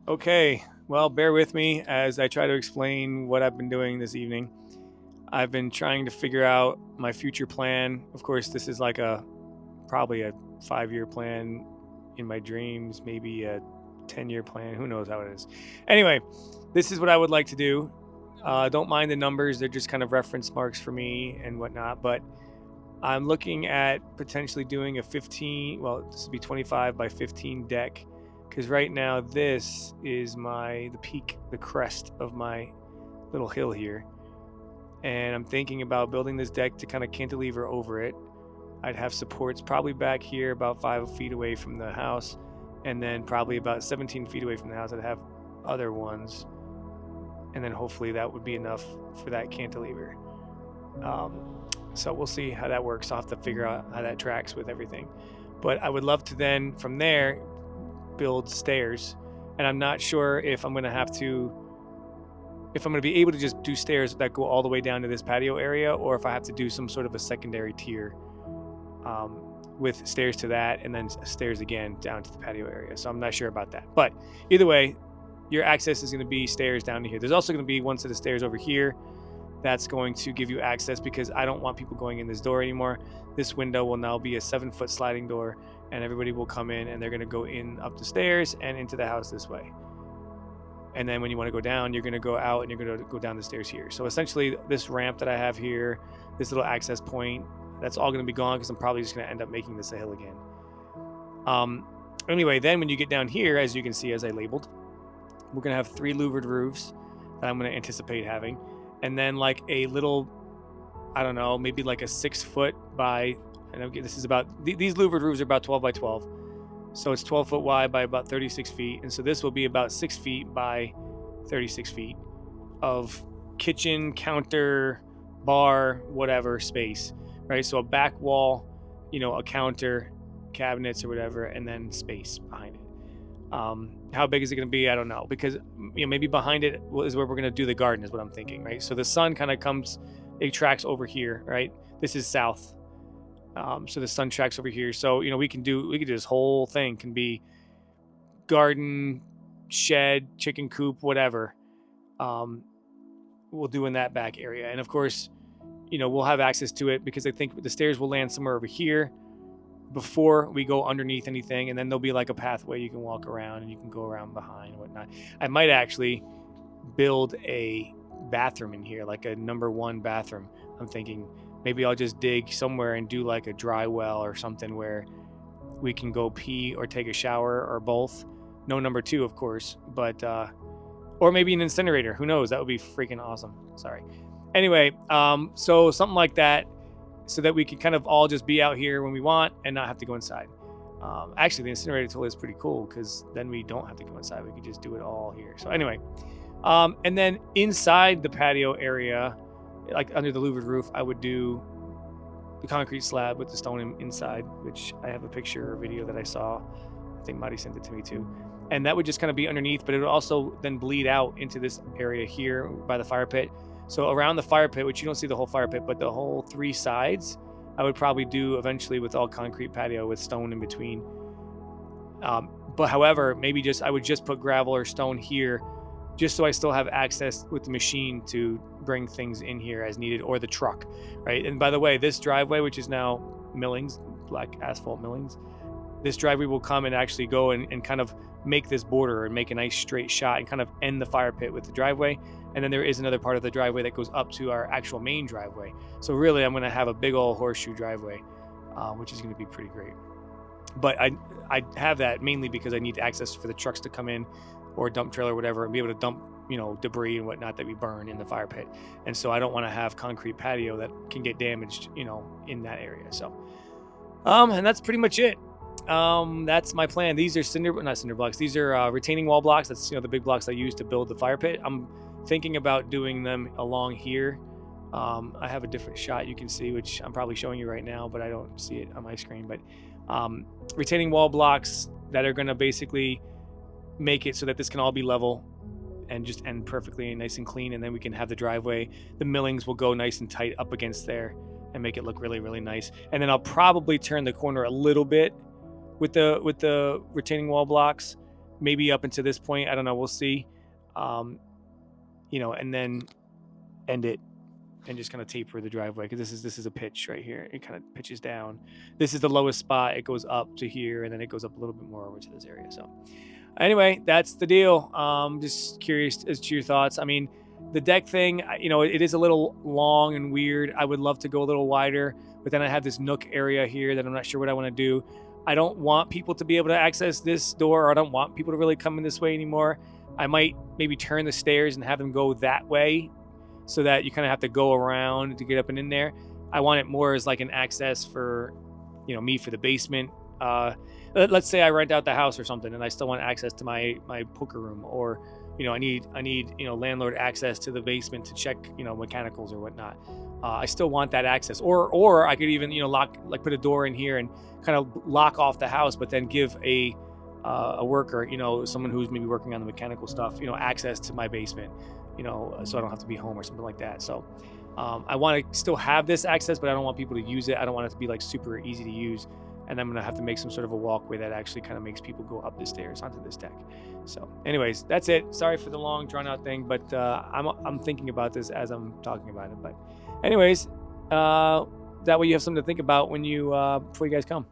Okay, well, bear with me as I try to explain what I've been doing this evening. I've been trying to figure out my future plan. Of course, this is like probably a 5-year plan in my dreams, maybe a 10-year plan. Who knows how it is. Anyway, this is what I would like to do. Don't mind the numbers. They're just kind of reference marks for me and whatnot. But I'm looking at potentially doing a 15, well, this would be 25 by 15 deck. Because right now this is the peak, the crest of my little hill here. And I'm thinking about building this deck to kind of cantilever over it. I'd have supports probably back here about 5 feet away from the house. And then probably about 17 feet away from the house I'd have other ones. And then hopefully that would be enough for that cantilever. So we'll see how that works. I'll have to figure out how that tracks with everything. But I would love to then, from there, build stairs. And I'm not sure if I'm going to be able to just do stairs that go all the way down to this patio area, or if I have to do some sort of a secondary tier with stairs to that and then stairs again down to the patio area. So I'm not sure about that. But either way, your access is going to be stairs down to here. There's also going to be one set of stairs over here that's going to give you access, because I don't want people going in this door anymore. This window will now be a 7-foot sliding door, and everybody will come in and they're going to go in up the stairs and into the house this way. And then when you want to go down, you're going to go out and you're going to go down the stairs here. So essentially this ramp that I have here, this little access point, that's all going to be gone, because I'm probably just going to end up making this a hill again. Anyway, then when you get down here, as you can see, as I labeled, we're going to have 3 louvered roofs that I'm going to anticipate having. And then like a little, I don't know, maybe like a 6-foot by, and this is about, these louvered roofs are about 12 by 12. So it's 12 foot wide by about 36 feet. And so this will be about 6 feet by 36 feet of kitchen, counter, bar, whatever space, right? So a back wall, a counter, cabinets or whatever, and then space behind it. How big is it going to be? I don't know, because maybe behind it is where we're going to do the garden, is what I'm thinking, right? So the sun kind of it tracks over here, right? This is south. So the sun tracks over here. So, we could do this whole thing, can be garden, shed, chicken coop, whatever. We'll do in that back area. And of course, we'll have access to it, because I think the stairs will land somewhere over here before we go underneath anything. And then there'll be like a pathway you can walk around, and you can go around behind and whatnot. I might actually build a bathroom in here, like a number 1 bathroom. I'm thinking maybe I'll just dig somewhere and do like a dry well or something where we can go pee or take a shower, or both. No number 2, of course, but or maybe an incinerator. Who knows? That would be freaking awesome. Sorry. Anyway, so something like that, so that we can kind of all just be out here when we want and not have to go inside. Actually, the incinerator tool is pretty cool, because then we don't have to go inside. We can just do it all here. So anyway, and then inside the patio area, like under the louvered roof, I would do the concrete slab with the stone inside, which I have a picture or video that I saw. I think Marty sent it to me too. And that would just kind of be underneath, but it would also then bleed out into this area here by the fire pit. So around the fire pit, which you don't see the whole fire pit, but the whole 3 sides, I would probably do eventually with all concrete patio with stone in between. But however, maybe I would just put gravel or stone here, just so I still have access with the machine to bring things in here as needed, or the truck, right? And by the way, this driveway, which is now millings, black asphalt millings, this driveway will come and actually go and kind of make this border and make a nice straight shot and kind of end the fire pit with the driveway. And then there is another part of the driveway that goes up to our actual main driveway. So really, I'm going to have a big old horseshoe driveway, which is going to be pretty great. But I have that mainly because I need access for the trucks to come in, or a dump trailer or whatever, and be able to dump, debris and whatnot that we burn in the fire pit. And so I don't want to have concrete patio that can get damaged, in that area. So, and that's pretty much it. That's my plan. These are not cinder blocks. These are retaining wall blocks. That's, the big blocks I use to build the fire pit. I'm thinking about doing them along here. I have a different shot you can see, which I'm probably showing you right now, but I don't see it on my screen. But retaining wall blocks that are going to basically make it so that this can all be level and just end perfectly and nice and clean. And then we can have the driveway. The millings will go nice and tight up against there and make it look really, really nice. And then I'll probably turn the corner a little bit with the retaining wall blocks, maybe up until this point. I don't know. We'll see. And then end it and just kind of taper the driveway, because this is a pitch right here. It kind of pitches down. This is the lowest spot. It goes up to here, and then it goes up a little bit more over to this area. So anyway, that's the deal. Just curious as to your thoughts. I mean, the deck thing, it is a little long and weird. I would love to go a little wider, but then I have this nook area here that I'm not sure what I want to do. I don't want people to be able to access this door, or I don't want people to really come in this way anymore. I might maybe turn the stairs and have them go that way, so that you kind of have to go around to get up and in there. I want it more as like an access for, me for the basement. Let's say I rent out the house or something, and I still want access to my poker room, or I need landlord access to the basement to check mechanicals or whatnot. I still want that access, or I could even put a door in here and kind of lock off the house, but then give a worker, someone who's maybe working on the mechanical stuff, access to my basement, so I don't have to be home or something like that. So I want to still have this access, but I don't want people to use it. I don't want it to be like super easy to use, and I'm gonna have to make some sort of a walkway that actually kind of makes people go up the stairs onto this deck. So anyways, that's it. Sorry for the long drawn out thing, but I'm thinking about this as I'm talking about it. But anyways, that way you have something to think about when before you guys come.